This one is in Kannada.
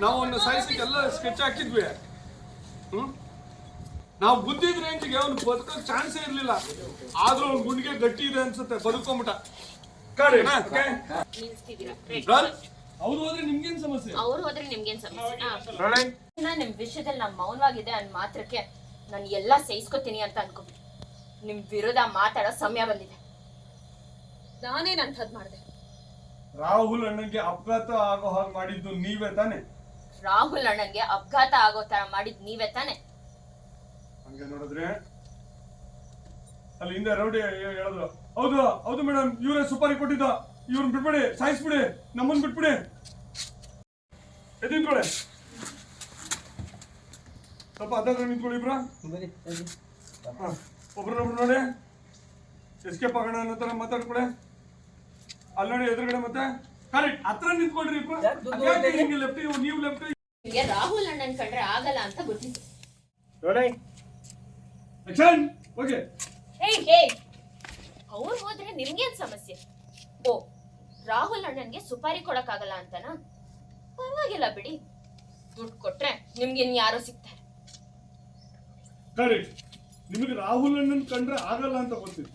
ನಾವು ಅವನ್ನ ಸಾಯಿಸಕ್ಕೆಲ್ಲ ಸ್ಕೆಚ್ ಹಾಕಿದ್ವಿ. ನಾವು ಬುದ್ಧಿದ ರೇಂಜ್ಗೆ ಅವ್ನು ಬದುಕೋ ಚಾನ್ಸೇ ಇರ್ಲಿಲ್ಲ. ಆದ್ರೂ ಅವ್ನ ಗುಂಡಿಗೆ ಗಟ್ಟಿ ಇದೆ ಅನ್ಸುತ್ತೆ, ಬದುಕೊಂಬಿಟ. ಅವ್ರು ಹೋದ್ರೆ ನಿಮ್ಗೇನ್ ಸಮಸ್ಯೆ? ಅವ್ರು ಹೋದ್ರೆ ನಿಮ್ಗೇನ್ ಸಮಸ್ಯೆ? ನಿಮ್ ವಿಷಯದಲ್ಲಿ ನಾವ್ ಮೌನವಾಗಿದೆ ಅನ್ ಮಾತ್ರಕ್ಕೆ ನಾನು ಎಲ್ಲಾ ಸಹಿಸ್ಕೊತೀನಿ ಅಂತ ಅನ್ಕೋಬಿಡಿ. ನಿಮ್ ವಿರೋಧ ಮಾತಾಡೋ ಸಮಯ ಬಂದಿದೆ. ನಾನೇನಂತದ್ ಮಾಡಿದೆ? ರಾಹುಲ್ ಅಣ್ಣಂಗೆ ಅಪಘಾತ ಆಗೋ ಹಾಗೆ ಮಾಡಿದ್ದು ನೀವೇ ತಾನೆ? ರಾಹುಲ್ ಅಣ್ಣನ್ಗೆ ಅಪಘಾತ ಆಗೋ ತರ ಮಾಡಿದ್ ನೀವೇ ತಾನೆ? ಹಂಗೆ ನೋಡಿದ್ರೆ ಅಲ್ಲಿ ಹಿಂದೆ ರೌಡಿ ಹೇಳಿದ್ರು, ಹೌದು ಹೌದು ಮೇಡಮ್, ಇವರೇ ಸುಪಾರಿ ಕೊಟ್ಟಿದ್ದ, ಇವ್ರನ್ನ ಬಿಟ್ಬಿಡಿ, ಸಾಯಿಸ್ಬಿಡಿ, ನಮ್ಮನ್ನ ಬಿಟ್ಬಿಡಿ. ಎದ್ದಿದ್ಕೊಳ್ಳೆ, ಸ್ವಲ್ಪ ಅದಾದ್ರೆ ನಿಂತ್ಕೊಳ್ಳಿ ಇಬ್ರ. ಒಬ್ರನ್ನೊಬ್ರು ನೋಡಿ ಎಸ್ಕೇಪ್ ಆಗೋಣ ಅನ್ನೋ ತರ ಮಾತಾಡ್ಕೊಳೆ. ಅಲ್ಲಿ ನೋಡಿ ಎದುರುಗಡೆ ಮತ್ತೆ ಕರೆಕ್ಟ್ ಹತ್ರ ನಿಂತ್ಕೊಳ್ರಿ ಇಬ್ರು. ಲೆಫ್ಟ್ ನೀವು ಲೆಫ್ಟ್. ರಾಹುಲ್ ಅಣ್ಣನ್ ಕಂಡ್ರೆ ಆಗಲ್ಲ ಅಂತ ಗೊತ್ತಿತ್ತು. ಓಕೆ, ಅವ್ರು ಹೋದ್ರೆ ನಿಮ್ಗೇನ್ ಸಮಸ್ಯೆ? ಓ, ರಾಹುಲ್ ಅಣ್ಣನ್ಗೆ ಸುಪಾರಿ ಕೊಡಕ್ಕಾಗಲ್ಲ ಅಂತನಾ? ಪರವಾಗಿಲ್ಲ ಬಿಡಿ, ದುಡ್ಡು ಕೊಟ್ರೆ ನಿಮ್ಗೆ ಯಾರೋ ಸಿಗ್ತಾರೆ. ಕರೆಕ್ಟ್, ನಿಮಗೆ ರಾಹುಲ್ ಅಣ್ಣನ್ ಕಂಡ್ರೆ ಆಗಲ್ಲ ಅಂತ ಗೊತ್ತಿತ್ತು.